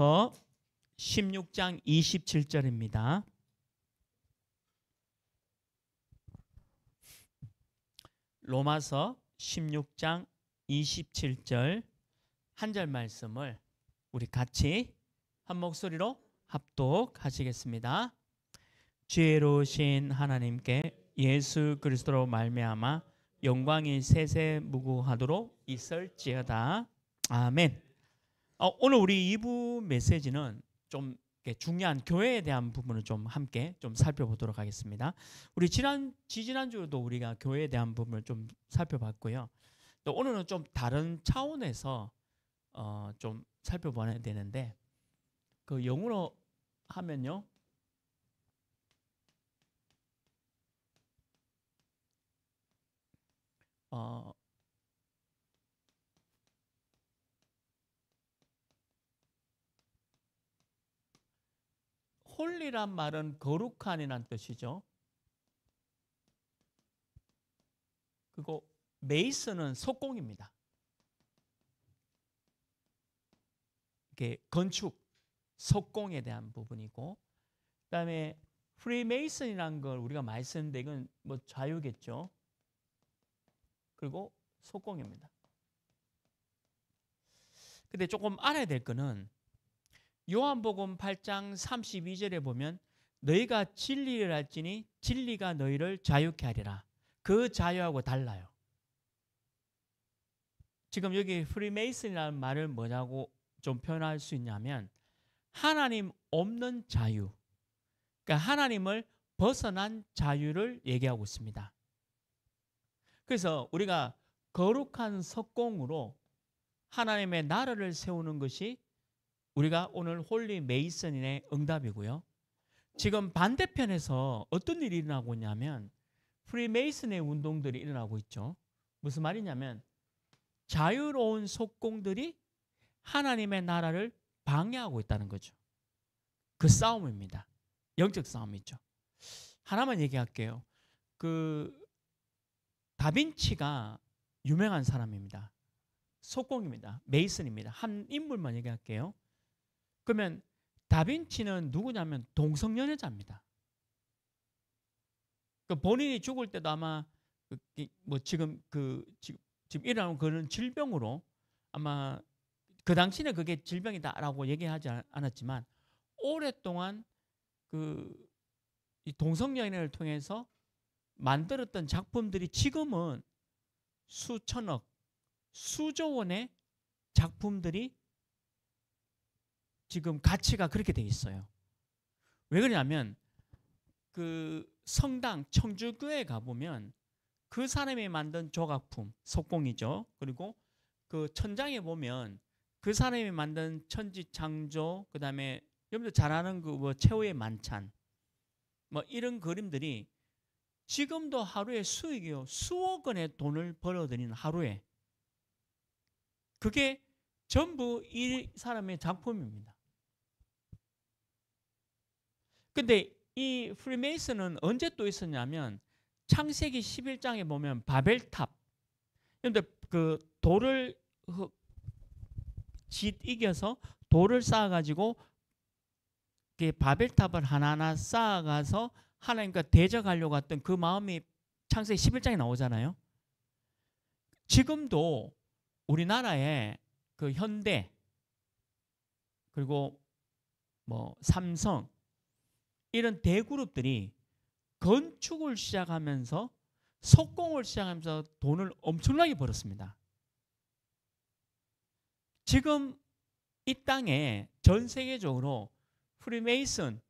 로마서 16장 27절입니다. 로마서 16장 27절 한 절 말씀을 우리 같이 한 목소리로 합독하시겠습니다. 지혜로우신 하나님께 예수 그리스도로 말미암아 영광이 세세무구하도록 있을지어다. 아멘. 오늘 우리 2부 메시지는 좀 중요한 교회에 대한 부분을 좀 함께 좀 살펴보도록 하겠습니다. 우리 지지난주도 우리가 교회에 대한 부분을 좀 살펴봤고요. 또 오늘은 좀 다른 차원에서 좀 살펴봐야 되는데, 그 영어로 하면요, 홀리란 말은 거룩한이란 뜻이죠. 그리고 메이슨은 석공입니다. 이게 건축, 석공에 대한 부분이고, 그다음에 프리메이슨이라는 걸 우리가 많이 쓰는데 이건 뭐 자유겠죠. 그리고 석공입니다. 근데 조금 알아야 될 거는 요한복음 8장 32절에 보면 너희가 진리를 알지니 진리가 너희를 자유케 하리라. 그 자유하고 달라요. 지금 여기 프리메이슨이라는 말을 뭐냐고 좀 표현할 수 있냐면 하나님 없는 자유, 그러니까 하나님을 벗어난 자유를 얘기하고 있습니다. 그래서 우리가 거룩한 석공으로 하나님의 나라를 세우는 것이 우리가 오늘 홀리 메이슨의 응답이고요. 지금 반대편에서 어떤 일이 일어나고 있냐면 프리메이슨의 운동들이 일어나고 있죠. 무슨 말이냐면 자유로운 석공들이 하나님의 나라를 방해하고 있다는 거죠. 그 싸움입니다. 영적 싸움이죠. 하나만 얘기할게요. 그 다빈치가 유명한 사람입니다. 석공입니다. 메이슨입니다. 한 인물만 얘기할게요. 그러면 다빈치는 누구냐면 동성연애자입니다. 그 본인이 죽을 때도 아마 뭐 지금 일어나는 그런 질병으로 아마 그 당시에 그게 질병이다라고 얘기하지 않았지만 오랫동안 이 동성연애를 통해서 만들었던 작품들이 지금은 수천억, 수조 원의 작품들이 지금 가치가 그렇게 돼 있어요. 왜 그러냐면 그 성당 청주교회 가보면 그 사람이 만든 조각품, 석공이죠. 그리고 그 천장에 보면 그 사람이 만든 천지창조, 그 다음에 여러분들 잘 아는 그 뭐 최후의 만찬, 뭐 이런 그림들이 지금도 하루에 수익이요, 수억 원의 돈을 벌어들이는 하루에, 그게 전부 이 사람의 작품입니다. 근데 이 프리메이슨은 언제 또 있었냐면 창세기 11장에 보면 바벨탑, 그런데 그 돌을 이겨서 돌을 쌓아가지고 바벨탑을 하나하나 쌓아가서 하나님과 대적하려고 했던 그 마음이 창세기 11장에 나오잖아요. 지금도 우리나라에 그 현대 그리고 뭐 삼성 이런 대그룹들이 건축을 시작하면서 석공을 시작하면서 돈을 엄청나게 벌었습니다. 지금 이 땅에 전 세계적으로 프리메이슨,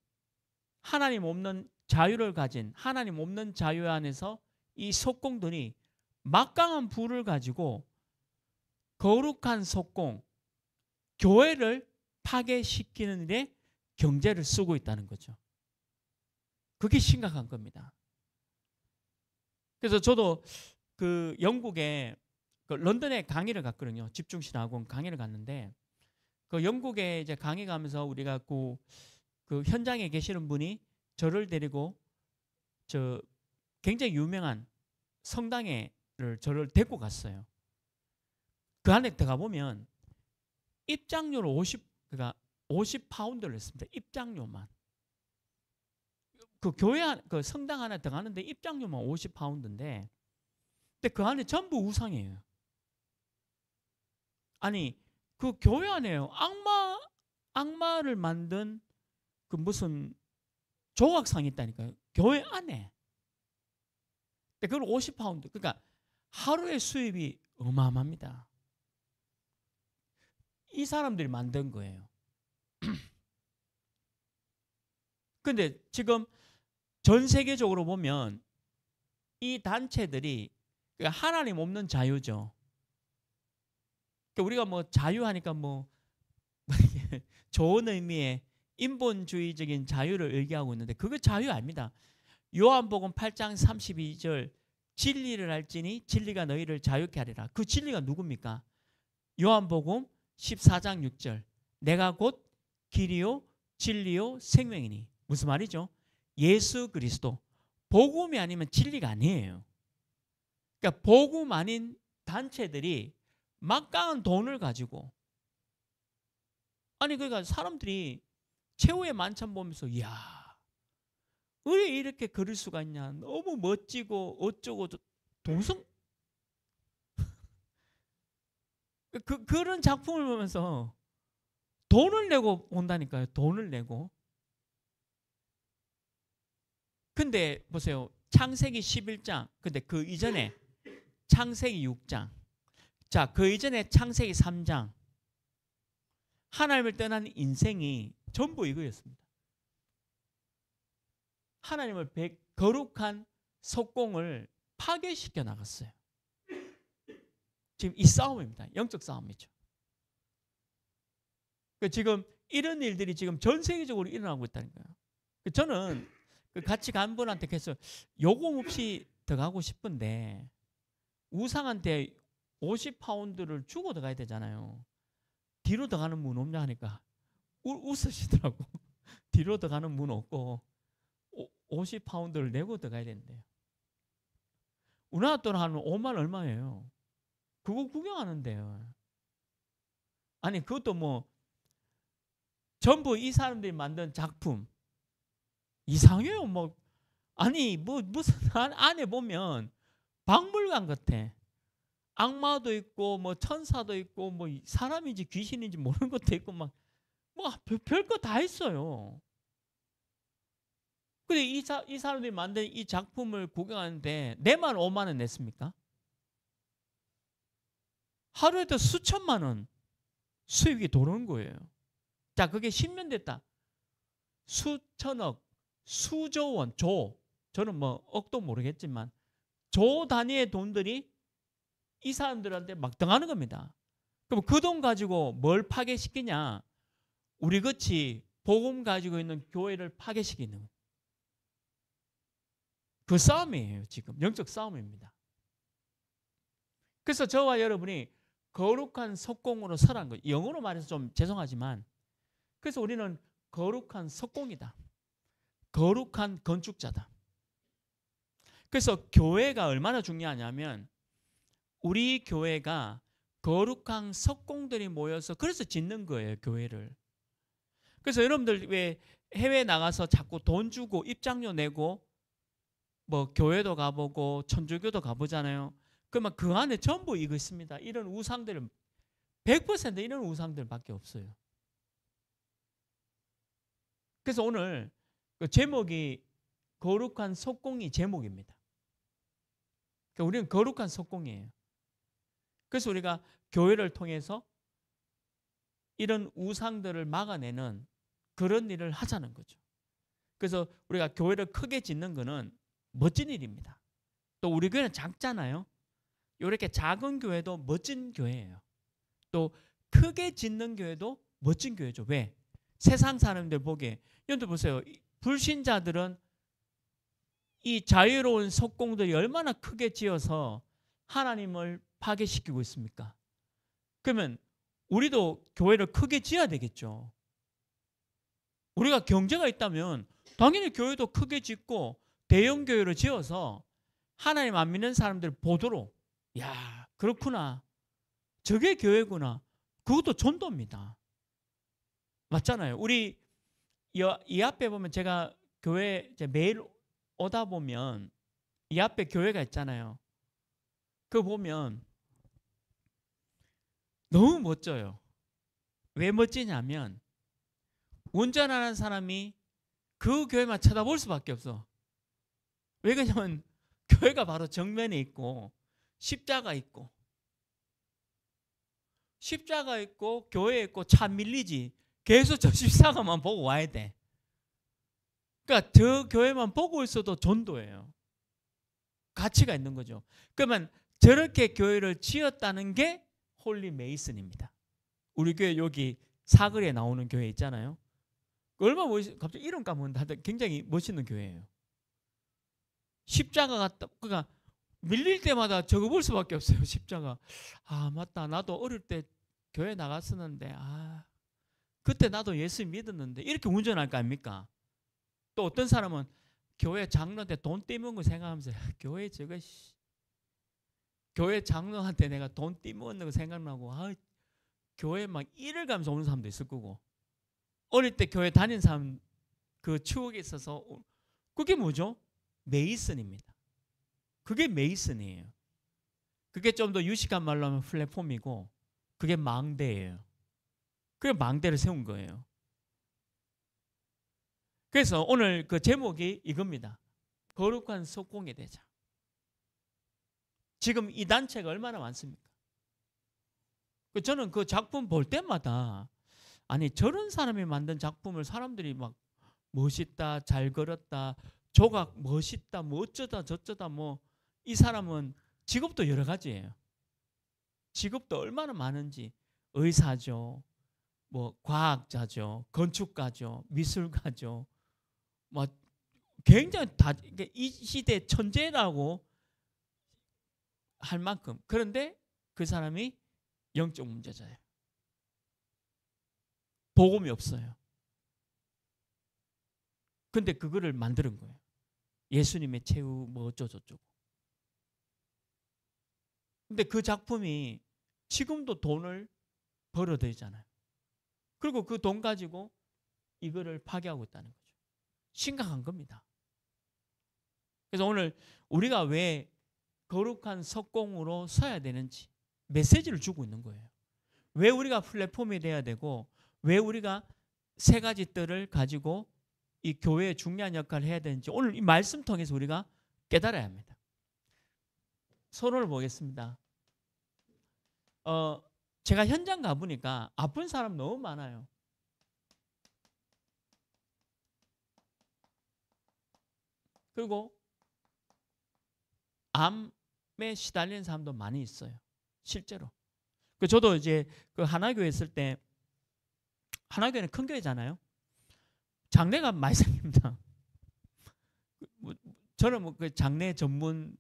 하나님 없는 자유를 가진, 하나님 없는 자유 안에서 이 석공들이 막강한 부를 가지고 거룩한 석공, 교회를 파괴시키는 데 경제를 쓰고 있다는 거죠. 그게 심각한 겁니다. 그래서 저도 그 영국에 그 런던에 강의를 갔거든요. 집중신학원 강의를 갔는데 그 영국에 이제 강의 가면서 우리가 그 현장에 계시는 분이 저를 데리고 저 굉장히 유명한 성당에 저를 데리고 갔어요. 그 안에 들어가 보면 입장료를 그러니까 50파운드를 했습니다. 입장료만. 그 교회 그 성당 하나 들어가는데 입장료만 50파운드인데, 근데 그 안에 전부 우상이에요. 아니 그 교회 안에요. 악마를 만든 그 무슨 조각상이 있다니까요. 교회 안에. 근데 그걸 50파운드. 그러니까 하루의 수입이 어마어마합니다. 이 사람들이 만든 거예요. 근데 지금 전 세계적으로 보면 이 단체들이 하나님 없는 자유죠. 우리가 뭐 자유하니까 뭐 좋은 의미의 인본주의적인 자유를 얘기하고 있는데 그거 자유 아닙니다. 요한복음 8장 32절 진리를 알지니 진리가 너희를 자유케 하리라. 그 진리가 누굽니까? 요한복음 14장 6절 내가 곧 길이요 진리요 생명이니. 무슨 말이죠? 예수 그리스도. 복음이 아니면 진리가 아니에요. 그러니까 복음 아닌 단체들이 막강한 돈을 가지고, 아니 그러니까 사람들이 최후의 만찬 보면서 이야 왜 이렇게 그릴 수가 있냐, 너무 멋지고 어쩌고 동성 그런 작품을 보면서 돈을 내고 본다니까요. 돈을 내고. 근데 보세요. 창세기 11장. 근데 그 이전에 창세기 6장. 자, 그 이전에 창세기 3장. 하나님을 떠난 인생이 전부 이거였습니다. 하나님을 거룩한 석공을 파괴시켜 나갔어요. 지금 이 싸움입니다. 영적 싸움이죠. 지금 이런 일들이 지금 전 세계적으로 일어나고 있다는 거예요. 저는 같이 간 분한테 계속 요금 없이 들어가고 싶은데 우상한테 50파운드를 주고 들어가야 되잖아요. 뒤로 들어가는 문 없냐 하니까 웃으시더라고. 뒤로 들어가는 문 없고 50파운드를 내고 들어가야 된대요. 우리나라 돈 한 5만 얼마예요. 그거 구경하는데요. 아니 그것도 뭐 전부 이 사람들이 만든 작품 이상해요. 뭐 아니 뭐 무슨 안에 보면 박물관 같아. 악마도 있고 뭐 천사도 있고 뭐 사람인지 귀신인지 모르는 것도 있고 막 뭐 별거 다 있어요. 근데 이 사람들이 만든 이 작품을 구경하는데 내만 5만 원 냈습니까? 하루에도 수천만 원 수익이 도는 거예요. 자, 그게 10년 됐다. 수천억, 수조 원, 저는 뭐 억도 모르겠지만 조 단위의 돈들이 이 사람들한테 막 등하는 겁니다. 그럼 그 돈 가지고 뭘 파괴시키냐? 우리 같이 복음 가지고 있는 교회를 파괴시키는 그 싸움이에요. 지금 영적 싸움입니다. 그래서 저와 여러분이 거룩한 석공으로 서라는 거예요. 영어로 말해서 좀 죄송하지만 그래서 우리는 거룩한 석공이다. 거룩한 건축자다. 그래서 교회가 얼마나 중요하냐면 우리 교회가 거룩한 석공들이 모여서 그래서 짓는 거예요. 교회를. 그래서 여러분들 왜 해외 나가서 자꾸 돈 주고 입장료 내고 뭐 교회도 가보고 천주교도 가보잖아요. 그러면 그 안에 전부 이거 있습니다. 이런 우상들을 100% 이런 우상들밖에 없어요. 그래서 오늘 그 제목이 거룩한 석공이 제목입니다. 그러니까 우리는 거룩한 석공이에요. 그래서 우리가 교회를 통해서 이런 우상들을 막아내는 그런 일을 하자는 거죠. 그래서 우리가 교회를 크게 짓는 거는 멋진 일입니다. 또 우리 교회는 작잖아요. 이렇게 작은 교회도 멋진 교회예요. 또 크게 짓는 교회도 멋진 교회죠. 왜? 세상 사람들 보기에 여러분들 보세요. 불신자들은 이 자유로운 석공들이 얼마나 크게 지어서 하나님을 파괴시키고 있습니까? 그러면 우리도 교회를 크게 지어야 되겠죠. 우리가 경제가 있다면 당연히 교회도 크게 짓고 대형 교회를 지어서 하나님 안 믿는 사람들 보도록 야 그렇구나 저게 교회구나 그것도 전도입니다. 맞잖아요. 우리 이 앞에 보면 제가 교회 이제 매일 오다 보면 이 앞에 교회가 있잖아요. 그거 보면 너무 멋져요. 왜 멋지냐면 운전하는 사람이 그 교회만 쳐다볼 수밖에 없어. 왜 그러냐면 교회가 바로 정면에 있고 십자가 있고 교회에 있고 차 밀리지. 계속 저 십자가만 보고 와야 돼. 그러니까 저 교회만 보고 있어도 전도예요. 가치가 있는 거죠. 그러면 저렇게 교회를 지었다는 게 홀리 메이슨입니다. 우리 교회 여기 사거리에 나오는 교회 있잖아요. 얼마나 갑자기 이름 까먹는다. 굉장히 멋있는 교회예요. 십자가 같다. 그러니까 밀릴 때마다 저거 볼 수밖에 없어요. 십자가. 아 맞다. 나도 어릴 때 교회 나갔었는데 그때 나도 예수 믿었는데 이렇게 운전할 거 아닙니까? 또 어떤 사람은 교회 장로한테 돈 떼먹은 거 생각하면서 교회 저거 교회 장로한테 내가 돈 떼먹는 거 생각나고 교회 막 일을 가면서 오는 사람도 있을 거고 어릴 때 교회 다닌 사람 그 추억에 있어서 그게 뭐죠? 메이슨입니다. 그게 메이슨이에요. 그게 좀 더 유식한 말로 하면 플랫폼이고 그게 망대예요. 그래 망대를 세운 거예요. 그래서 오늘 그 제목이 이겁니다. 거룩한 석공의 대장. 지금 이 단체가 얼마나 많습니까? 저는 그 작품 볼 때마다 아니 저런 사람이 만든 작품을 사람들이 막 멋있다, 잘 그렸다, 조각 멋있다, 뭐 어쩌다 저쩌다 뭐 이 사람은 직업도 여러 가지예요. 직업도 얼마나 많은지 의사죠, 뭐 과학자죠, 건축가죠, 미술가죠, 뭐 굉장히 다 이 시대 천재라고 할 만큼. 그런데 그 사람이 영적 문제자예요. 복음이 없어요. 근데 그거를 만드는 거예요. 예수님의 최후 뭐 어쩌고저쩌고. 근데 그 작품이 지금도 돈을 벌어들이잖아요. 그리고 그 돈 가지고 이거를 파괴하고 있다는 거죠. 심각한 겁니다. 그래서 오늘 우리가 왜 거룩한 석공으로 서야 되는지 메시지를 주고 있는 거예요. 왜 우리가 플랫폼이 돼야 되고 왜 우리가 세 가지 뜰을 가지고 이 교회의 중요한 역할을 해야 되는지 오늘 이 말씀 통해서 우리가 깨달아야 합니다. 서론을 보겠습니다. 제가 현장 가보니까 아픈 사람 너무 많아요. 그리고 암에 시달리는 사람도 많이 있어요. 실제로. 저도 이제 그 하나교회 있을 때 하나교회는 큰 교회잖아요. 장례가 많이 생깁니다. 저는 뭐 그 장례 전문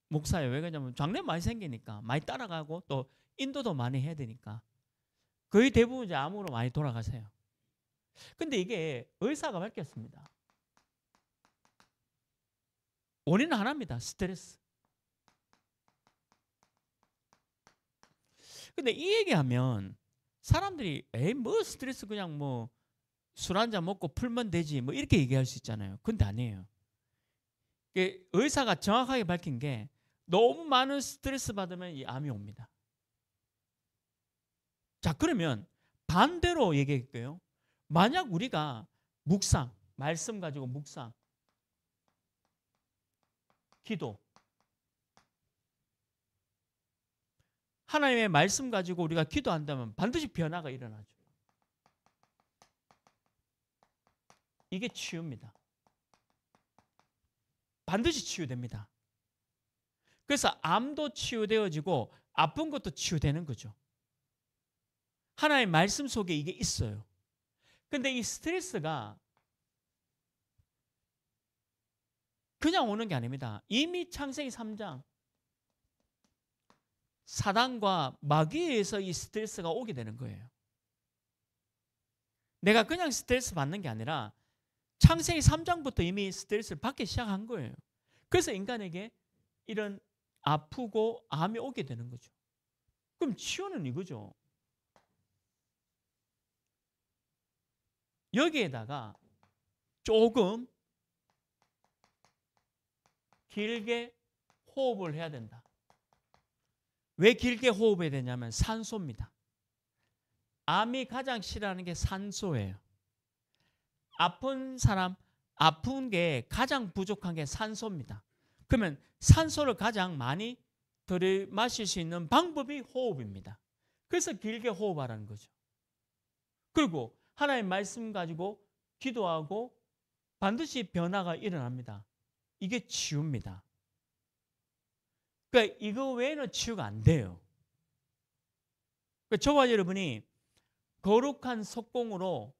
목사예요. 왜 그러냐면 장례 많이 생기니까 많이 따라가고 또 인도도 많이 해야 되니까 거의 대부분 이제 암으로 많이 돌아가세요. 근데 이게 의사가 밝혔습니다. 원인은 하나입니다. 스트레스. 근데 이 얘기하면 사람들이 에이 뭐 스트레스 그냥 뭐 술 한잔 먹고 풀면 되지 뭐 이렇게 얘기할 수 있잖아요. 근데 아니에요. 의사가 정확하게 밝힌 게 너무 많은 스트레스 받으면 이 암이 옵니다. 자 그러면 반대로 얘기할게요. 만약 우리가 묵상, 말씀 가지고 묵상, 기도, 하나님의 말씀 가지고 우리가 기도한다면 반드시 변화가 일어나죠. 이게 치유입니다. 반드시 치유됩니다. 그래서 암도 치유되어지고 아픈 것도 치유되는 거죠. 하나님의 말씀 속에 이게 있어요. 근데 이 스트레스가 그냥 오는 게 아닙니다. 이미 창세기 3장 사단과 마귀에 의해서 이 스트레스가 오게 되는 거예요. 내가 그냥 스트레스 받는 게 아니라 창세기 3장부터 이미 스트레스를 받기 시작한 거예요. 그래서 인간에게 이런 아프고 암이 오게 되는 거죠. 그럼 치유는 이거죠. 여기에다가 조금 길게 호흡을 해야 된다. 왜 길게 호흡해야 되냐면 산소입니다. 암이 가장 싫어하는 게 산소예요. 아픈 사람, 아픈 게 가장 부족한 게 산소입니다. 그러면 산소를 가장 많이 들이마실 수 있는 방법이 호흡입니다. 그래서 길게 호흡하라는 거죠. 그리고 하나님의 말씀 가지고 기도하고 반드시 변화가 일어납니다. 이게 치유입니다. 그러니까 이거 외에는 치유가 안 돼요. 그러니까 저와 여러분이 거룩한 속공으로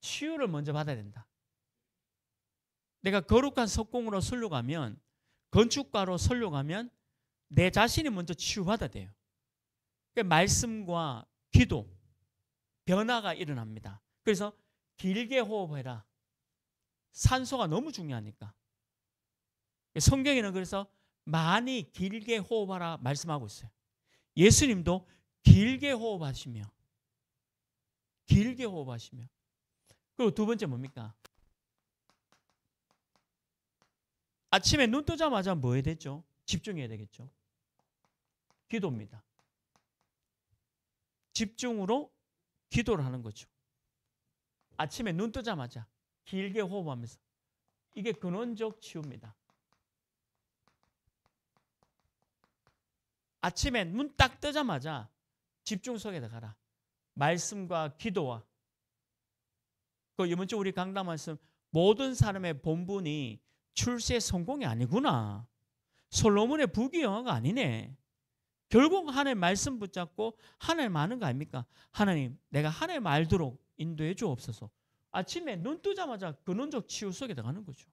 치유를 먼저 받아야 된다. 내가 거룩한 속공으로 설교가면, 건축가로 설교가면 내 자신이 먼저 치유받아야 돼요. 그러니까 말씀과 기도, 변화가 일어납니다. 그래서 길게 호흡해라. 산소가 너무 중요하니까. 성경에는 그래서 많이 길게 호흡하라 말씀하고 있어요. 예수님도 길게 호흡하시며 그리고 두 번째 뭡니까? 아침에 눈 뜨자마자 뭐 해야 되죠? 집중해야 되겠죠. 기도입니다. 집중으로 기도를 하는 거죠. 아침에 눈 뜨자마자 길게 호흡하면서. 이게 근원적 치유입니다. 아침에 눈 딱 뜨자마자 집중 속에 들어가라. 말씀과 기도와. 그 이번 주 우리 강단 말씀, 모든 사람의 본분이 출세의 성공이 아니구나. 솔로몬의 부귀영화가 아니네. 결국 하나님 말씀 붙잡고 하나님 아는 거 아닙니까? 하나님, 내가 하나님 알도록 인도해 주옵소서. 아침에 눈 뜨자마자 근원적 치유 속에 들어가는 거죠.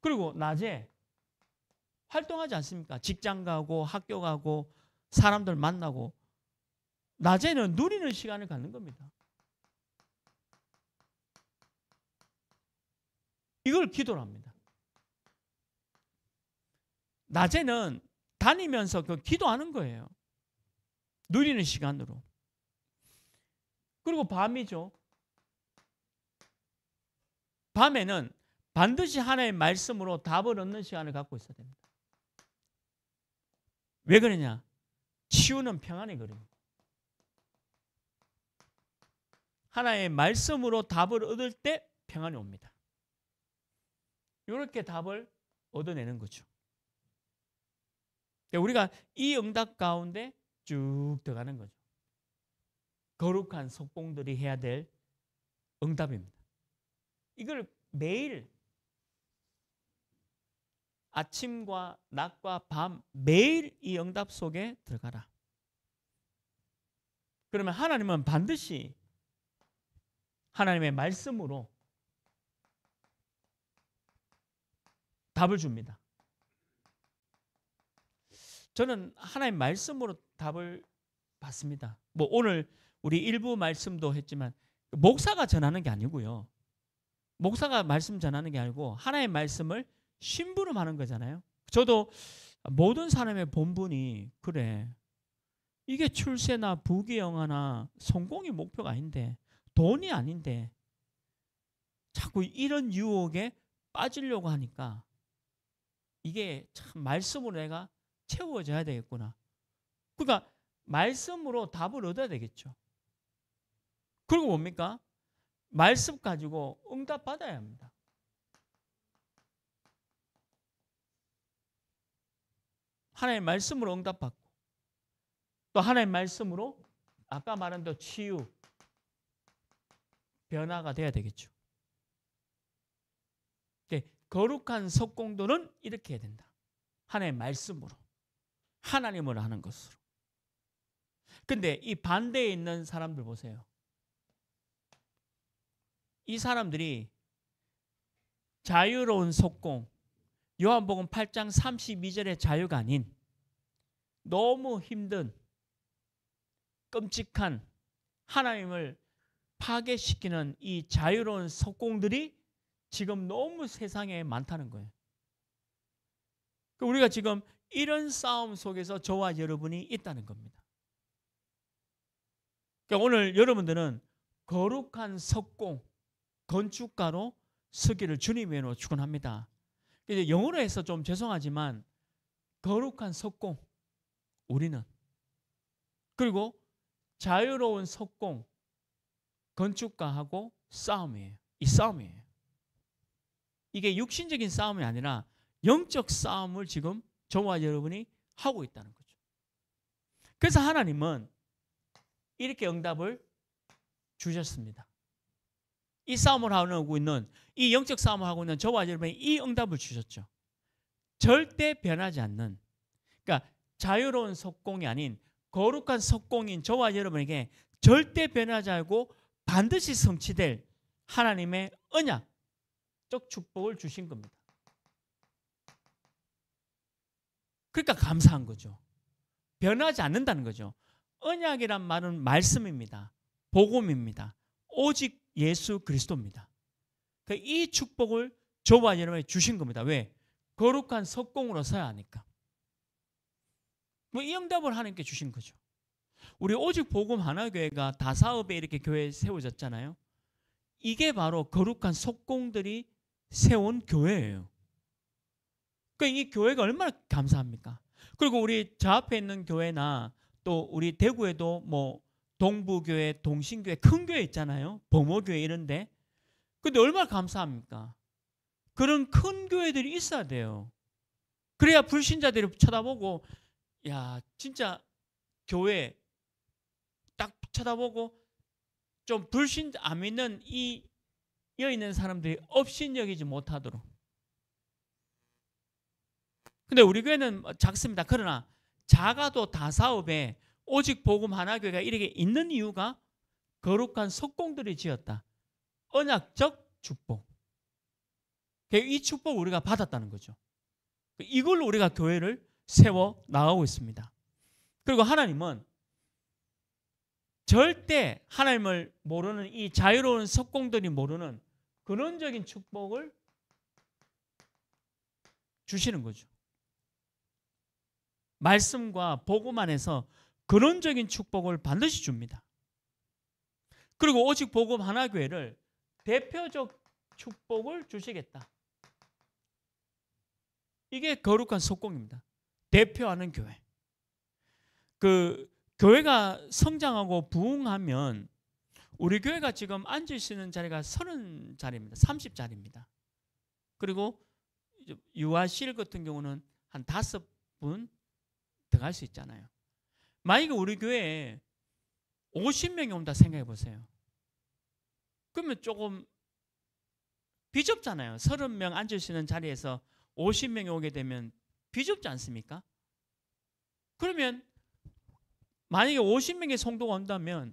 그리고 낮에 활동하지 않습니까? 직장 가고 학교 가고 사람들 만나고 낮에는 누리는 시간을 갖는 겁니다. 이걸 기도를 합니다. 낮에는 다니면서 그 기도하는 거예요. 누리는 시간으로. 그리고 밤이죠. 밤에는 반드시 하나님의 말씀으로 답을 얻는 시간을 갖고 있어야 됩니다. 왜 그러냐? 치유는 평안이 그립니다. 하나님의 말씀으로 답을 얻을 때 평안이 옵니다. 이렇게 답을 얻어내는 거죠. 우리가 이 응답 가운데 쭉 들어가는 거죠. 거룩한 속공들이 해야 될 응답입니다. 이걸 매일 아침과 낮과 밤 매일 이 응답 속에 들어가라. 그러면 하나님은 반드시 하나님의 말씀으로 답을 줍니다. 저는 하나님의 말씀으로 답을 받습니다. 뭐 오늘 우리 일부 말씀도 했지만 목사가 전하는 게 아니고요. 목사가 말씀 전하는 게 아니고 하나님의 말씀을 심부름하는 거잖아요. 저도 모든 사람의 본분이 그래. 이게 출세나 부귀영화나 성공이 목표가 아닌데 돈이 아닌데 자꾸 이런 유혹에 빠지려고 하니까 이게 참 말씀으로 내가 채워져야 되겠구나. 그러니까 말씀으로 답을 얻어야 되겠죠. 그리고 뭡니까? 말씀 가지고 응답 받아야 합니다. 하나님의 말씀으로 응답받고 또 하나님의 말씀으로 아까 말한 대로 치유, 변화가 돼야 되겠죠. 거룩한 속공도는 이렇게 해야 된다. 하나님의 말씀으로, 하나님으로 하는 것으로. 근데 이 반대에 있는 사람들 보세요. 이 사람들이 자유로운 속공, 요한복음 8장 32절의 자유가 아닌 너무 힘든 끔찍한 하나님을 파괴시키는 이 자유로운 속공들이 지금 너무 세상에 많다는 거예요. 우리가 지금 이런 싸움 속에서 저와 여러분이 있다는 겁니다. 그러니까 오늘 여러분들은 거룩한 석공, 건축가로 서기를 주님의 이름으로 축원합니다. 이제 영어로 해서 좀 죄송하지만 거룩한 석공, 우리는. 그리고 자유로운 석공, 건축가하고 싸움이에요. 이 싸움이에요. 이게 육신적인 싸움이 아니라 영적 싸움을 지금 저와 여러분이 하고 있다는 거죠. 그래서 하나님은 이렇게 응답을 주셨습니다. 이 싸움을 하고 있는, 이 영적 싸움을 하고 있는 저와 여러분이 이 응답을 주셨죠. 절대 변하지 않는, 그러니까 자유로운 석공이 아닌 거룩한 석공인 저와 여러분에게 절대 변하지 않고 반드시 성취될 하나님의 언약적 축복을 주신 겁니다. 그러니까 감사한 거죠. 변하지 않는다는 거죠. 언약이란 말은 말씀입니다. 복음입니다. 오직 예수 그리스도입니다. 이 축복을 저와 여러분에게 주신 겁니다. 왜? 거룩한 석공으로 서야 하니까. 이 응답을 하나님께 주신 거죠. 우리 오직 복음 하나교회가 다사업에 이렇게 교회 세워졌잖아요. 이게 바로 거룩한 석공들이 세운 교회예요. 그러니까 이 교회가 얼마나 감사합니까? 그리고 우리 저 앞에 있는 교회나 또 우리 대구에도 뭐 동부교회, 동신교회, 큰 교회 있잖아요. 범어교회 이런데. 근데 얼마나 감사합니까? 그런 큰 교회들이 있어야 돼요. 그래야 불신자들이 쳐다보고, 야, 진짜 교회 딱 쳐다보고 좀 불신자 안 믿는 이 여있는 사람들이 업신여기지 못하도록. 근데 우리 교회는 작습니다. 그러나 작아도 다사업에 오직 복음 하나교회가 이렇게 있는 이유가 거룩한 석공들이 지었다. 언약적 축복. 이 축복을 우리가 받았다는 거죠. 이걸로 우리가 교회를 세워 나가고 있습니다. 그리고 하나님은 절대 하나님을 모르는 이 자유로운 석공들이 모르는 근원적인 축복을 주시는 거죠. 말씀과 복음 안에서 근원적인 축복을 반드시 줍니다. 그리고 오직 복음 하나교회를 대표적 축복을 주시겠다. 이게 거룩한 석공입니다. 대표하는 교회. 그 교회가 성장하고 부흥하면 우리 교회가 지금 앉을 수 있는 자리가 30자리입니다. 30자리입니다. 그리고 유아실 같은 경우는 한 5분 들어갈 수 있잖아요. 만약에 우리 교회에 50명이 온다 생각해 보세요. 그러면 조금 비좁잖아요. 30명 앉을 수 있는 자리에서 50명이 오게 되면 비좁지 않습니까? 그러면 만약에 50명의 성도가 온다면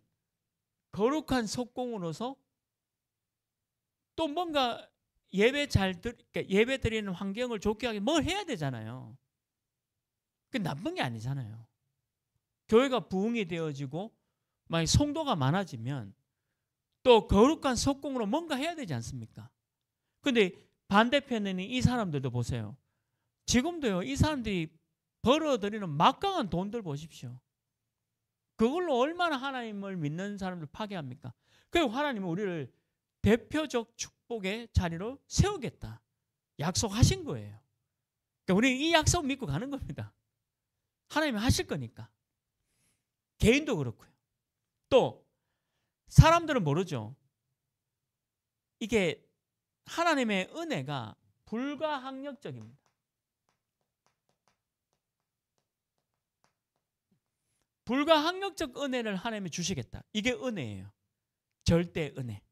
거룩한 석공으로서 또 뭔가 예배 예배 드리는 환경을 좋게 하게 뭘 해야 되잖아요. 그게 나쁜 게 아니잖아요. 교회가 부흥이 되어지고 만약 성도가 많아지면 또 거룩한 석공으로 뭔가 해야 되지 않습니까? 근데 반대편에는 이 사람들도 보세요. 지금도요, 이 사람들이 벌어들이는 막강한 돈들 보십시오. 그걸로 얼마나 하나님을 믿는 사람들 파괴합니까? 그리고 하나님은 우리를 대표적 축복의 자리로 세우겠다. 약속하신 거예요. 그러니까 우리는 이 약속 믿고 가는 겁니다. 하나님이 하실 거니까. 개인도 그렇고요. 또 사람들은 모르죠. 이게 하나님의 은혜가 불가항력적입니다. 불가항력적 은혜를 하나님이 주시겠다. 이게 은혜예요. 절대 은혜.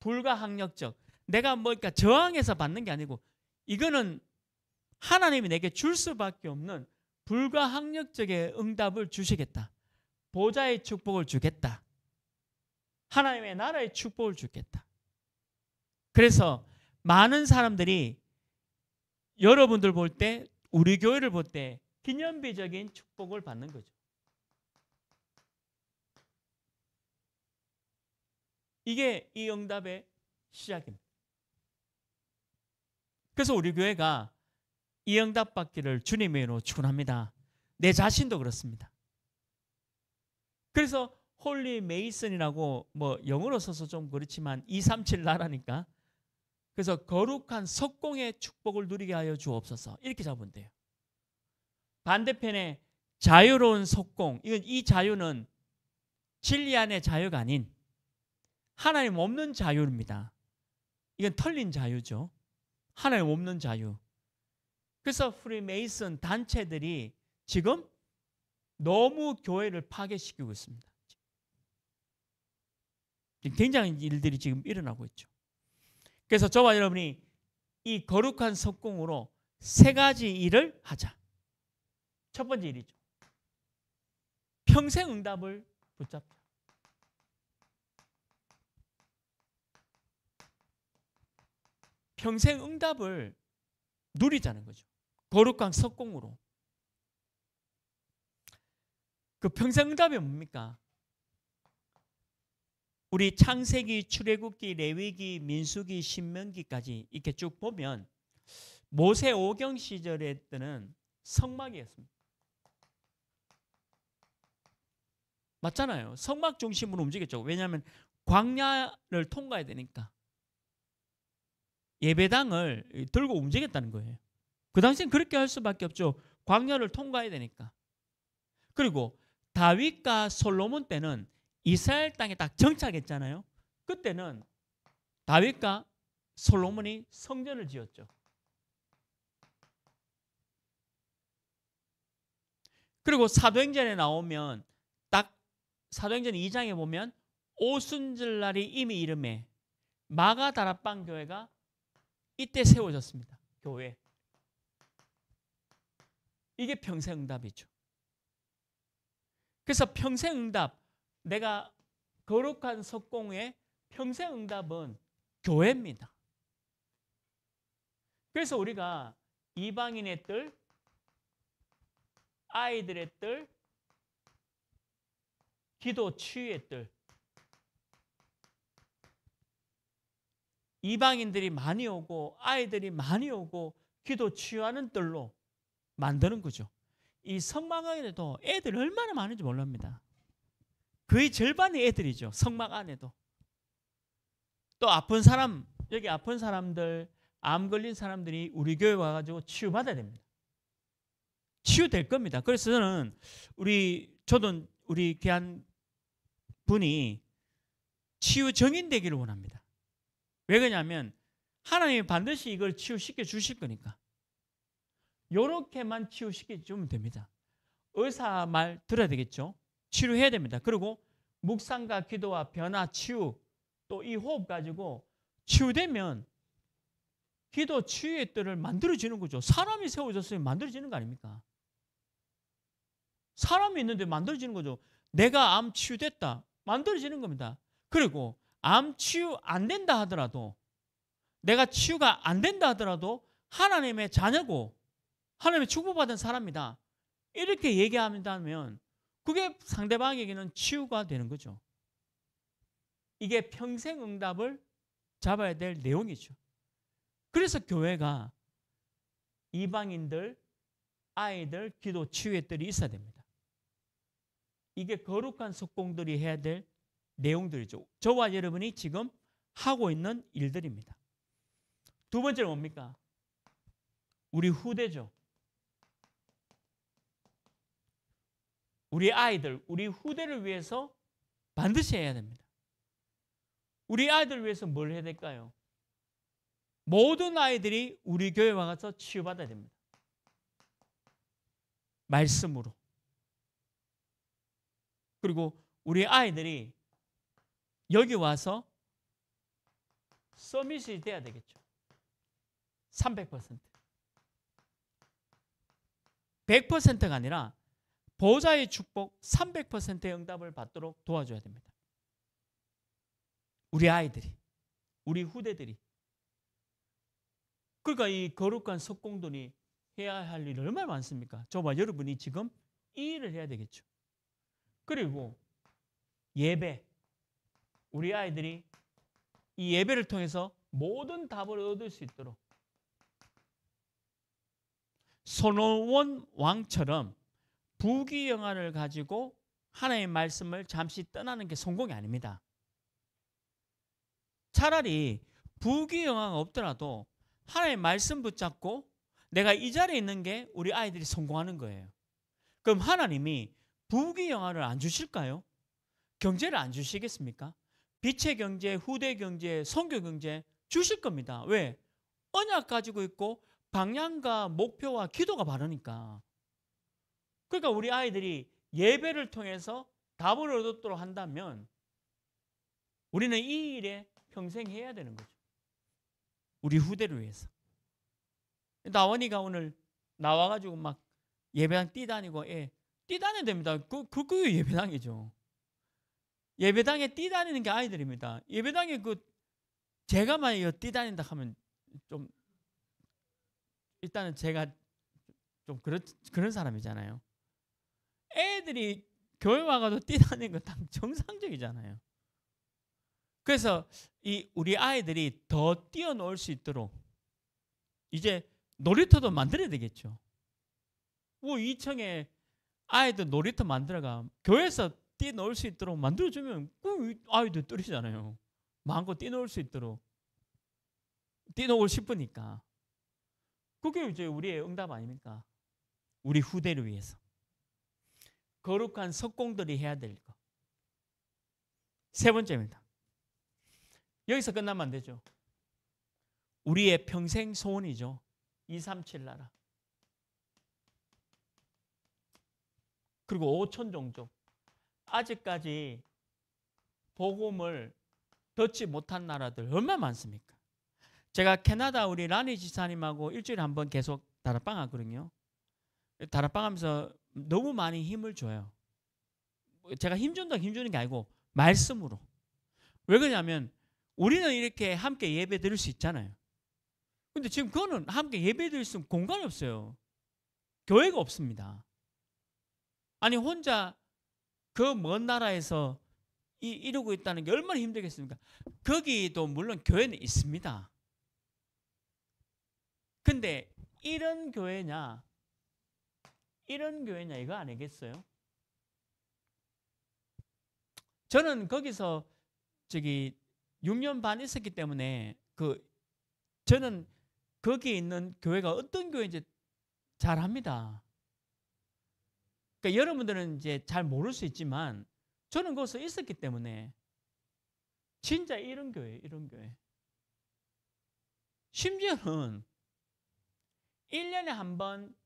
불가항력적. 내가 그러니까 저항해서 받는 게 아니고 이거는 하나님이 내게 줄 수밖에 없는 불가항력적의 응답을 주시겠다. 보좌의 축복을 주겠다. 하나님의 나라의 축복을 주겠다. 그래서 많은 사람들이 여러분들 볼 때, 우리 교회를 볼 때 기념비적인 축복을 받는 거죠. 이게 이 응답의 시작입니다. 그래서 우리 교회가 이 응답 받기를 주님의 이름으로 축원합니다. 내 자신도 그렇습니다. 그래서 홀리 메이슨이라고 뭐 영어로 써서 좀 그렇지만 237 나라니까. 그래서 거룩한 석공의 축복을 누리게 하여 주옵소서. 이렇게 잡으면 돼요. 반대편에 자유로운 석공. 이 자유는 진리 안의 자유가 아닌 하나님 없는 자유입니다. 이건 털린 자유죠. 하나님 없는 자유. 그래서 프리메이슨 단체들이 지금 너무 교회를 파괴시키고 있습니다. 굉장한 일들이 지금 일어나고 있죠. 그래서 저와 여러분이 이 거룩한 석공으로 세 가지 일을 하자. 첫 번째 일이죠. 평생 응답을 붙잡자. 평생 응답을 누리자는 거죠. 거룩한 석공으로. 그 평생 응답이 뭡니까? 우리 창세기, 출애굽기, 레위기, 민수기, 신명기까지 이렇게 쭉 보면 모세 오경 시절에 때는 성막이었습니다. 맞잖아요. 성막 중심으로 움직였죠. 왜냐하면 광야를 통과해야 되니까. 예배당을 들고 움직였다는 거예요. 그 당시엔 그렇게 할 수밖에 없죠. 광야를 통과해야 되니까. 그리고 다윗과 솔로몬 때는 이스라엘 땅에 딱 정착했잖아요. 그때는 다윗과 솔로몬이 성전을 지었죠. 그리고 사도행전에 나오면 딱 사도행전 2장에 보면 오순절날이 이미 이름에 마가다락방 교회가 이때 세워졌습니다. 교회. 이게 평생응답이죠. 그래서 평생응답, 내가 거룩한 석공의 평생응답은 교회입니다. 그래서 우리가 이방인의 뜰, 아이들의 뜰, 기도 치유의 뜰, 이방인들이 많이 오고 아이들이 많이 오고 기도 치유하는 뜰로 만드는 거죠. 이 성막 안에도 애들 얼마나 많은지 몰랍니다. 거의 절반이 애들이죠. 성막 안에도. 또 아픈 사람, 여기 아픈 사람들, 암 걸린 사람들이 우리 교회 와가지고 치유받아야 됩니다. 치유될 겁니다. 그래서 저도 우리 귀한 분이 치유 정인되기를 원합니다. 왜 그러냐면 하나님이 반드시 이걸 치유시켜 주실 거니까. 요렇게만 치유시켜 주면 됩니다. 의사 말 들어야 되겠죠. 치료해야 됩니다. 그리고 묵상과 기도와 변화, 치유, 또 이 호흡 가지고 치유되면 기도 치유의 뜰을 만들어지는 거죠. 사람이 세워졌으면 만들어지는 거 아닙니까? 사람이 있는데 만들어지는 거죠. 내가 암 치유됐다. 만들어지는 겁니다. 그리고 암 치유 안 된다 하더라도, 내가 치유가 안 된다 하더라도 하나님의 자녀고 하나님의 축복받은 사람이다. 이렇게 얘기한다면 그게 상대방에게는 치유가 되는 거죠. 이게 평생 응답을 잡아야 될 내용이죠. 그래서 교회가 이방인들, 아이들, 기도 치유의 뜰이 있어야 됩니다. 이게 거룩한 석공들이 해야 될 내용들이죠. 저와 여러분이 지금 하고 있는 일들입니다. 두 번째는 뭡니까? 우리 후대죠. 우리 아이들, 우리 후대를 위해서 반드시 해야 됩니다. 우리 아이들을 위해서 뭘 해야 될까요? 모든 아이들이 우리 교회 와서 치유받아야 됩니다. 말씀으로. 그리고 우리 아이들이 여기 와서 서밋이 돼야 되겠죠. 300%. 100%가 아니라 보좌의 축복 300%의 응답을 받도록 도와줘야 됩니다. 우리 아이들이, 우리 후대들이. 그러니까 이 거룩한 석공들이 해야 할 일이 얼마나 많습니까? 저와 여러분이 지금 이 일을 해야 되겠죠. 그리고 예배. 우리 아이들이 이 예배를 통해서 모든 답을 얻을 수 있도록 솔로몬 왕처럼 부귀영화를 가지고 하나님의 말씀을 잠시 떠나는 게 성공이 아닙니다. 차라리 부귀영화가 없더라도 하나님의 말씀 붙잡고 내가 이 자리에 있는 게 우리 아이들이 성공하는 거예요. 그럼 하나님이 부귀영화를 안 주실까요? 경제를 안 주시겠습니까? 빛의 경제, 후대 경제, 선교 경제 주실 겁니다. 왜? 언약 가지고 있고 방향과 목표와 기도가 바르니까. 그러니까 우리 아이들이 예배를 통해서 답을 얻도록 한다면 우리는 이 일에 평생 해야 되는 거죠. 우리 후대를 위해서. 나원이가 오늘 나와가지고 막 예배당 뛰다니고, 뛰다녀야 됩니다. 그게 예배당이죠. 예배당에 뛰다니는 게 아이들입니다. 예배당에 제가 만약에 뛰다닌다 하면 좀, 일단은 제가 좀 그런 사람이잖아요. 애들이 교회 와가지고 뛰다니는 건 당 정상적이잖아요. 그래서 우리 아이들이 더 뛰어놀 수 있도록 이제 놀이터도 만들어야 되겠죠. 2층에 아이들 놀이터 만들어가 교회에서 뛰어놀 수 있도록 만들어주면 아이들 떨리잖아요. 마음껏 뛰어놀 수 있도록. 뛰어놀고 싶으니까. 그게 이제 우리의 응답 아닙니까? 우리 후대를 위해서. 거룩한 석공들이 해야 될 것. 세 번째입니다. 여기서 끝나면 안 되죠. 우리의 평생 소원이죠. 237 나라. 그리고 5천 종족. 아직까지 복음을 듣지 못한 나라들 얼마나 많습니까? 제가 캐나다 우리 라니 지사님하고 일주일에 한 번 계속 다락방 하거든요. 다락방 하면서 너무 많이 힘을 줘요. 제가 힘 주는 게 아니고 말씀으로. 왜 그러냐면 우리는 이렇게 함께 예배 드릴 수 있잖아요. 근데 지금 그거는 함께 예배 드릴 수 있는 공간이 없어요. 교회가 없습니다. 아니 혼자 그 먼 나라에서 이러고 있다는 게 얼마나 힘들겠습니까? 거기도 물론 교회는 있습니다. 근데 이런 교회냐 이거 아니겠어요? 저는 거기서 6년 반 있었기 때문에 저는 거기에 있는 교회가 어떤 교회인지 잘 압니다. 그러니까 여러분들은 이제 잘 모를 수 있지만 저는 거기서 있었기 때문에 진짜 이런 교회. 심지어는 1년에 한 번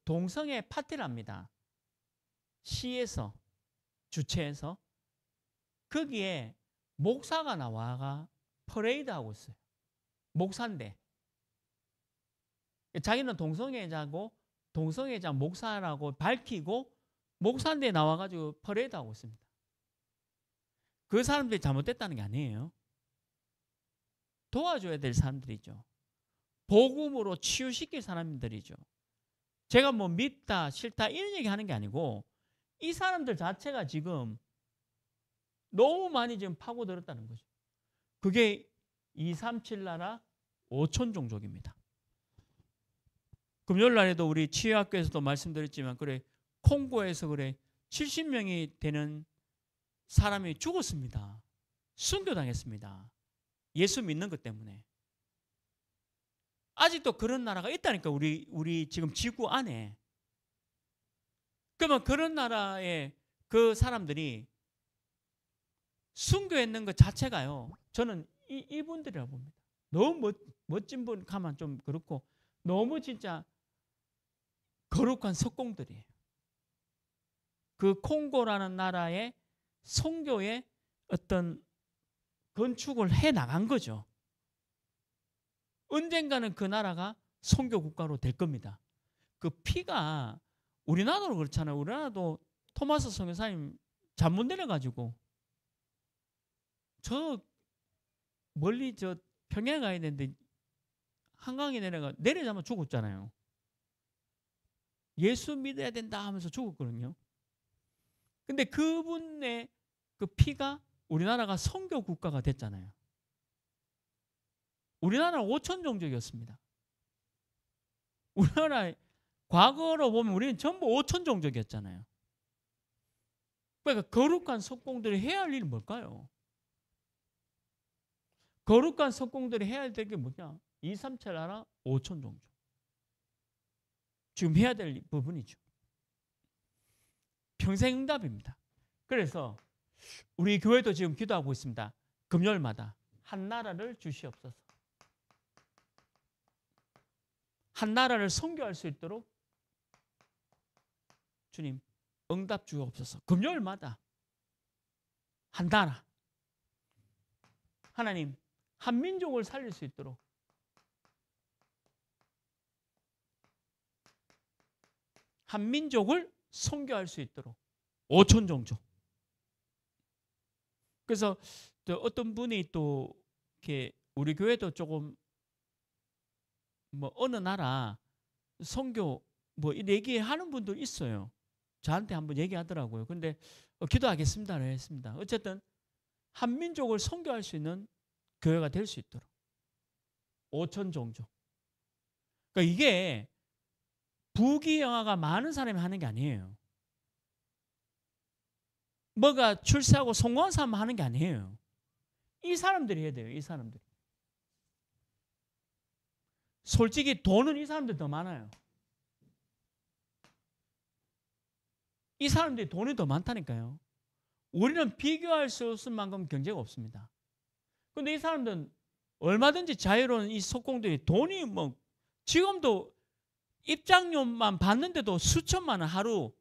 동성애 파티를 합니다. 시에서 주최해서 거기에 목사가 나와가 퍼레이드 하고 있어요. 목사인데 자기는 동성애자고 동성애자 목사라고 밝히고 목사인데 나와가지고 퍼레이드 하고 있습니다. 그 사람들이 잘못됐다는 게 아니에요. 도와줘야 될 사람들이죠. 복음으로 치유시킬 사람들이죠. 제가 뭐 밉다 싫다 이런 얘기 하는 게 아니고 이 사람들 자체가 지금 너무 많이 지금 파고들었다는 거죠. 그게 237 나라 5천 종족입니다. 금요일 날에도 우리 치유학교에서도 말씀드렸지만 콩고에서 70명이 되는 사람이 죽었습니다. 순교당했습니다. 예수 믿는 것 때문에. 아직도 그런 나라가 있다니까 우리 지금 지구 안에. 그러면 그런 나라의 그 사람들이 순교했는 것 자체가요. 저는 이분들이라고 봅니다. 너무 멋진 분 가면 좀 그렇고 너무 진짜 거룩한 석공들이에요. 그 콩고라는 나라의 선교의 어떤 건축을 해 나간 거죠. 언젠가는 그 나라가 선교 국가로 될 겁니다. 그 피가 우리나라도 그렇잖아요. 우리나라도 토마스 선교사님 잠못 내려가지고 저 멀리 평양에 가야 되는데 한강에 내려자면 죽었잖아요. 예수 믿어야 된다 하면서 죽었거든요. 근데 그분의 그 피가 우리나라가 선교 국가가 됐잖아요. 우리나라는 5천 종족이었습니다. 우리나라 과거로 보면 우리는 전부 5천 종족이었잖아요. 그러니까 거룩한 석공들이 해야 할 일이 뭘까요? 거룩한 석공들이 해야 될 게 뭐냐? 2, 3, 7 하나 5천 종족. 지금 해야 될 부분이죠. 평생 응답입니다. 그래서 우리 교회도 지금 기도하고 있습니다. 금요일마다 한 나라를 주시옵소서. 한 나라를 선교할 수 있도록 주님 응답 주옵소서. 금요일마다 한 나라, 하나님 한 민족을 살릴 수 있도록 한 민족을 선교할 수 있도록 5천 종족. 그래서 또 어떤 분이 또 이렇게 우리 교회도 조금 뭐 어느 나라 선교 뭐 얘기하는 분도 있어요. 저한테 한번 얘기하더라고요. 근데 기도하겠습니다를 했습니다. 어쨌든 한 민족을 선교할 수 있는 교회가 될 수 있도록 5천 종족. 그러니까 이게 부귀영화가 많은 사람이 하는 게 아니에요. 뭐가 출세하고 성공한 사람 하는 게 아니에요. 이 사람들이 해야 돼요. 이 사람들이. 솔직히 돈은 이 사람들 더 많아요. 이 사람들이 돈이 더 많다니까요. 우리는 비교할 수 없을 만큼 경제가 없습니다. 그런데 이 사람들은 얼마든지 자유로운 이 석공들이 돈이 뭐 지금도 입장료만 받는데도 수천만 원 하루,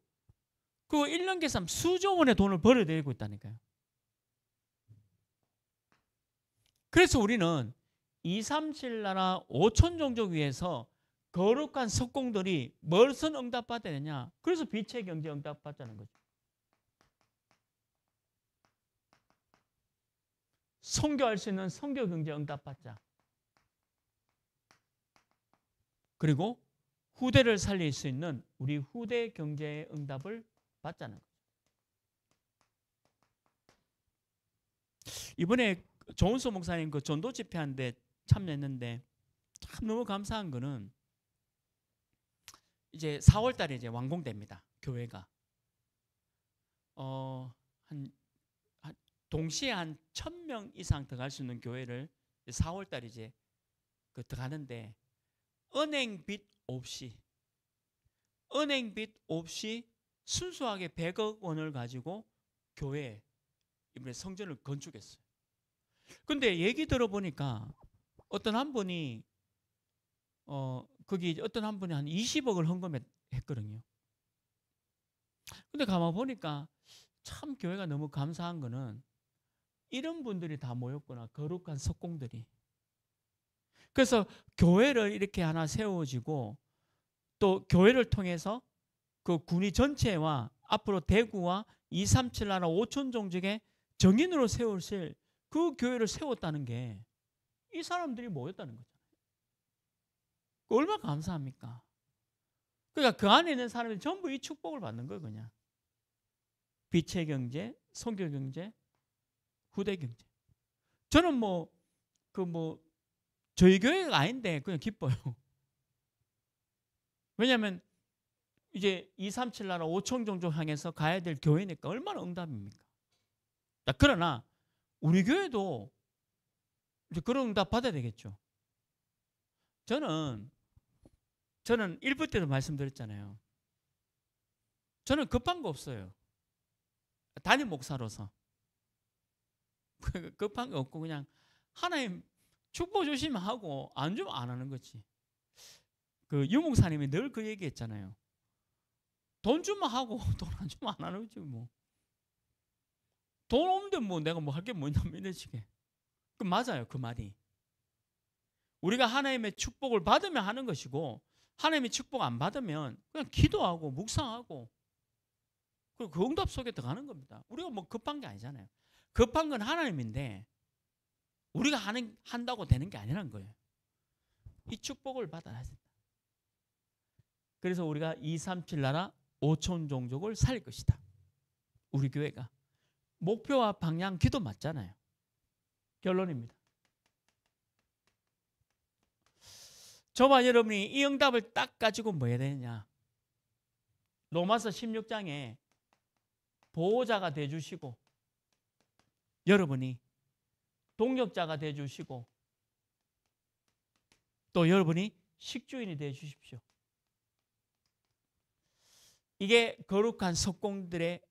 그 1년 계산 수조 원의 돈을 벌어들이고 있다니까요. 그래서 우리는 2, 3, 7 나라 5천 종족 위에서 거룩한 석공들이 무엇을 응답받아야 되냐? 그래서 빛의 경제 응답받자는 거죠. 선교할 수 있는 선교 경제 응답받자. 그리고 후대를 살릴 수 있는 우리 후대 경제의 응답을 받자는 거죠. 이번에 조은수 목사님 그 전도 집회하는데 참여했는데 참 너무 감사한 거는 이제 4월 달에 이제 완공됩니다. 교회가. 동시에 한 1,000명 이상 들어갈 수 있는 교회를 4월 달에 이제 들어가는데 은행빚 없이 순수하게 100억 원을 가지고 교회 이번에 성전을 건축했어요. 근데 얘기 들어보니까 어떤 한 분이 거기 어떤 한 분이 한 20억을 헌금했거든요. 근데 가만 보니까 참 교회가 너무 감사한 거는 이런 분들이 다 모였구나. 거룩한 석공들이. 그래서 교회를 이렇게 하나 세워지고 또 교회를 통해서 그 군위 전체와 앞으로 대구와 2, 3, 7 나라 5천 종족의 정인으로 세우실 그 교회를 세웠다는 게 이 사람들이 모였다는 거잖아요. 얼마나 감사합니까? 그러니까 그 안에 있는 사람이 전부 이 축복을 받는 거예요. 그냥 빛의 경제, 선교 경제, 후대 경제. 저는 저희 교회가 아닌데 그냥 기뻐요. 왜냐하면 이제 2, 3, 7 나라 5천 종족 향해서 가야 될 교회니까 얼마나 응답입니까? 그러나 우리 교회도 이제 그런 응답 받아야 되겠죠. 저는 1부 때도 말씀드렸잖아요. 저는 급한 거 없어요. 담임 목사로서 급한 거 없고 그냥 하나님 축복 주시면 하고 안 주면 안 하는 거지. 그 유목사님이 늘 그 얘기했잖아요. 돈 주면 하고 돈 안 주면 안 하는 거지 뭐. 돈 없는데 뭐 내가 뭐 할 게 뭐냐 이런 식의. 그 맞아요 그 말이. 우리가 하나님의 축복을 받으면 하는 것이고 하나님의 축복 안 받으면 그냥 기도하고 묵상하고 그리고 그 응답 속에 들어가는 겁니다. 우리가 뭐 급한 게 아니잖아요. 급한 건 하나님인데 우리가 한다고 되는 게 아니라는 거예요. 이 축복을 받아야 된다. 그래서 우리가 2, 3, 7 나라 5천 종족을 살릴 것이다. 우리 교회가. 목표와 방향 기도 맞잖아요. 결론입니다. 저와 여러분이 이 응답을 딱 가지고 뭐 해야 되느냐. 로마서 16장에 보호자가 되어주시고, 여러분이 동역자가 되어주시고, 또 여러분이 식주인이 되어주십시오. 이게 거룩한 석공들의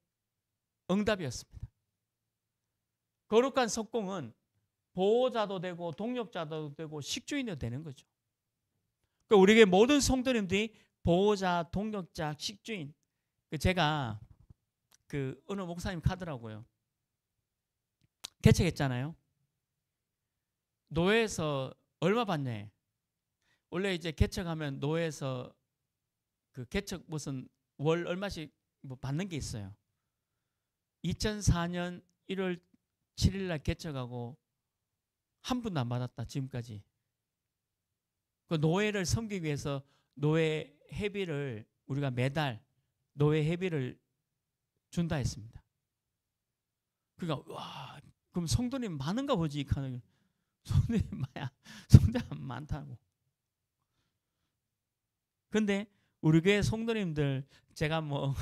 응답이었습니다. 거룩한 석공은 보호자도 되고 동역자도 되고 식주인도 되는 거죠. 그러니까 우리에게 모든 성도님들이 보호자, 동역자, 식주인. 제가 어느 목사님 카더라고요. 개척했잖아요. 노회에서 얼마 받네. 원래 이제 개척하면 노회에서 개척 무슨 월 얼마씩 뭐 받는 게 있어요. 2004년 1월 7일 날 개척하고 한 푼도 안 받았다 지금까지. 그 노회를 섬기기 위해서 노회 회비를 우리가 매달 노회 회비를 준다 했습니다. 그러니까 와, 그럼 성도님 많은가 보지. 성도님 많다고. 근데 우리 교회 성도님들 제가 뭐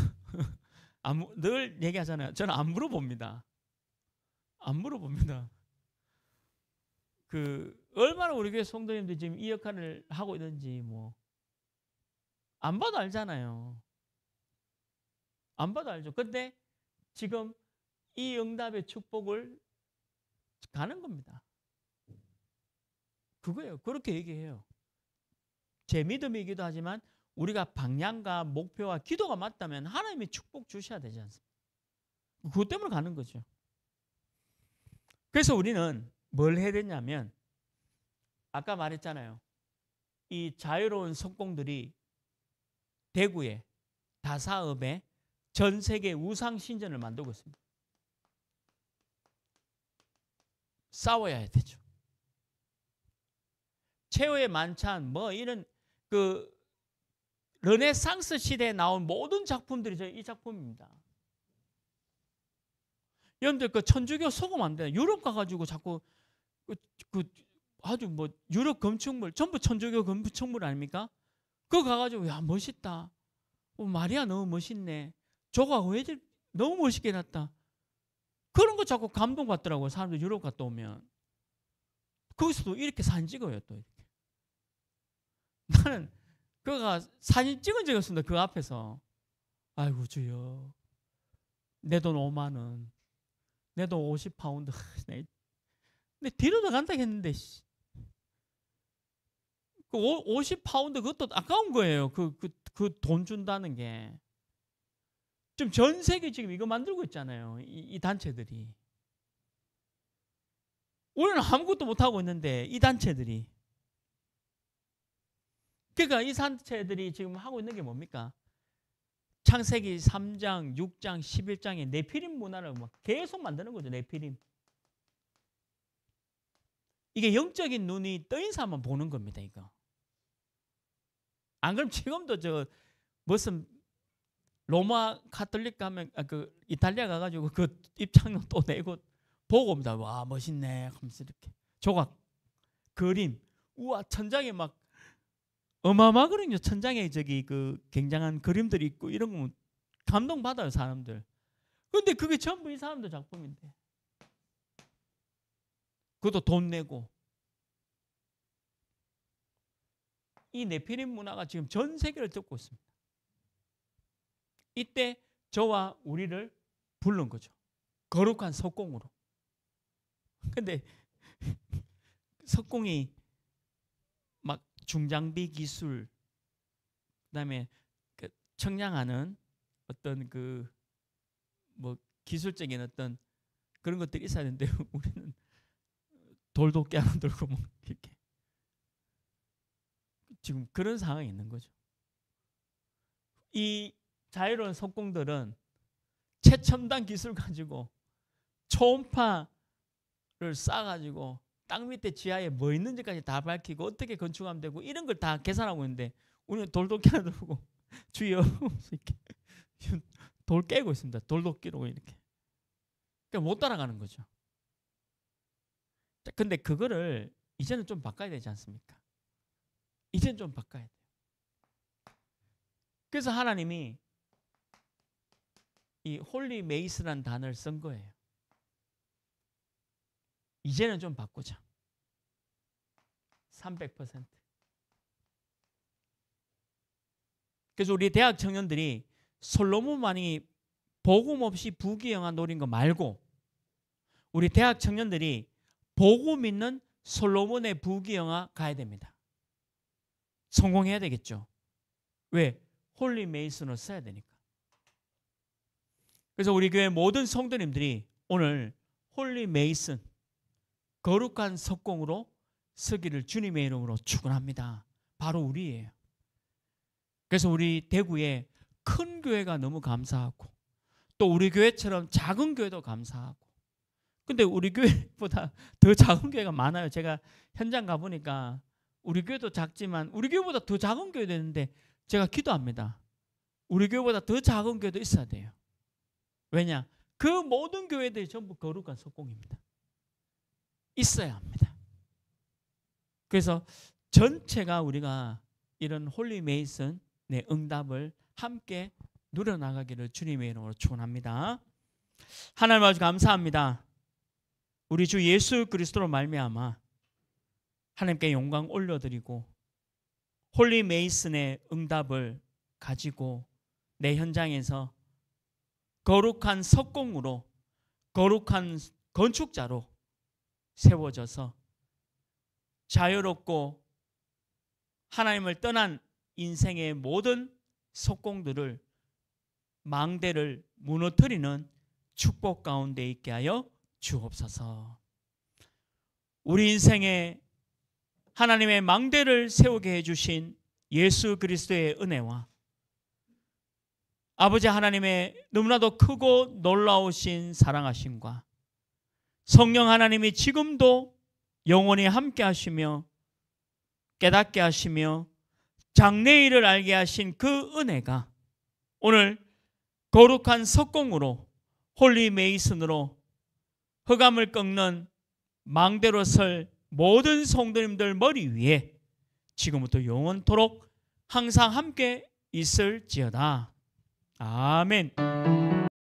늘 얘기하잖아요. 저는 안 물어봅니다. 안 물어봅니다. 얼마나 우리 교회 성도님들이 지금 이 역할을 하고 있는지 뭐 안 봐도 알잖아요. 안 봐도 알죠. 근데 지금 이 응답의 축복을 가는 겁니다. 그거예요. 그렇게 얘기해요. 제 믿음이기도 하지만 우리가 방향과 목표와 기도가 맞다면 하나님이 축복 주셔야 되지 않습니까? 그것 때문에 가는 거죠. 그래서 우리는 뭘 해야 되냐면 아까 말했잖아요. 이 자유로운 석공들이 대구에 다사읍에 전 세계 우상 신전을 만들고 있습니다. 싸워야 되죠. 최후의 만찬 뭐 이런 르네상스 시대에 나온 모든 작품들이 이 작품입니다. 여러분들 천주교 속으면 안 돼요. 유럽 가가지고 자꾸 아주 뭐 유럽 건축물 전부 천주교 건축물 아닙니까? 그거 가가지고 야 멋있다. 마리아 너무 멋있네. 조각 왜 너무 멋있게 해놨다. 그런 거 자꾸 감동받더라고요. 사람들 유럽 갔다 오면. 거기서도 이렇게 사진 찍어요. 또 이렇게. 나는 그가 사진 찍은 적이 없습니다. 그 앞에서. 아이고 주여. 내 돈 5만 원. 내 돈 50파운드. 근데 뒤로 더 간다 했는데 50파운드 그것도 아까운 거예요. 그 돈 준다는 게. 지금 전 세계 지금 이거 만들고 있잖아요. 이 단체들이. 우리는 아무것도 못하고 있는데 이 단체들이. 그러니까 이 단체들이 지금 하고 있는 게 뭡니까? 창세기 3장, 6장, 11장에 네피림 문화를 막 계속 만드는 거죠. 네피림. 이게 영적인 눈이 떠인 사람만 보는 겁니다. 이거. 안 그럼 지금도 무슨 로마 카톨릭 가면 이탈리아 가가지고 입장료 또 내고 보고 옵니다. 와 멋있네 하면서 이렇게 조각 그림 우와 천장에 막 어마어마하거든요. 천장에 굉장한 그림들이 있고 이런 거 감동 받아요 사람들. 그런데 그게 전부 이 사람들 작품인데 그것도 돈 내고. 이 네피림 문화가 지금 전 세계를 덮고 있습니다. 이때 저와 우리를 부른 거죠. 거룩한 석공으로. 근데 석공이 막 중장비 기술, 그다음에 청량하는 어떤 뭐 기술적인 어떤 그런 것들이 있어야 되는데 우리는 돌도 깨안 들고 뭐 이렇게 지금 그런 상황이 있는 거죠. 이 자유로운 석공들은 최첨단 기술 가지고 초음파를 쏴가지고 땅 밑에 지하에 뭐 있는지까지 다 밝히고 어떻게 건축하면 되고 이런 걸 다 계산하고 있는데 우리는 돌도끼 하나 들고 주여 이렇게 돌 깨고 있습니다. 돌도끼로 이렇게. 그러니까 못 따라가는 거죠. 근데 그거를 이제는 좀 바꿔야 되지 않습니까? 이제는 좀 바꿔야 돼요. 그래서 하나님이 이 홀리 메이스라는 단어를 쓴 거예요. 이제는 좀 바꾸자. 300%. 그래서 우리 대학 청년들이 솔로몬만이 복음 없이 부귀영화 노린 거 말고 우리 대학 청년들이 복음 있는 솔로몬의 부귀영화 가야 됩니다. 성공해야 되겠죠. 왜? 홀리 메이슨을 써야 되니까. 그래서 우리 교회 모든 성도님들이 오늘 홀리 메이슨, 거룩한 석공으로 서기를 주님의 이름으로 축원합니다. 바로 우리예요. 그래서 우리 대구에 큰 교회가 너무 감사하고 또 우리 교회처럼 작은 교회도 감사하고, 근데 우리 교회보다 더 작은 교회가 많아요. 제가 현장 가보니까 우리 교회도 작지만 우리 교회보다 더 작은 교회도 있는데 제가 기도합니다. 우리 교회보다 더 작은 교회도 있어야 돼요. 왜냐? 그 모든 교회들이 전부 거룩한 석공입니다. 있어야 합니다. 그래서 전체가 우리가 이런 홀리 메이슨의 응답을 함께 누려나가기를 주님의 이름으로 축원합니다. 하나님 아버지 감사합니다. 우리 주 예수 그리스도로 말미암아 하나님께 영광 올려드리고 홀리 메이슨의 응답을 가지고 내 현장에서 거룩한 석공으로 거룩한 건축자로 세워져서 자유롭고 하나님을 떠난 인생의 모든 석공들을 망대를 무너뜨리는 축복 가운데 있게 하여 주옵소서. 우리 인생에 하나님의 망대를 세우게 해주신 예수 그리스도의 은혜와 아버지 하나님의 너무나도 크고 놀라우신 사랑하심과 성령 하나님이 지금도 영원히 함께 하시며 깨닫게 하시며 장래일을 알게 하신 그 은혜가 오늘 거룩한 석공으로 홀리 메이슨으로 흑암을 꺾는 망대로 설 모든 성도님들 머리 위에 지금부터 영원토록 항상 함께 있을지어다. 아멘.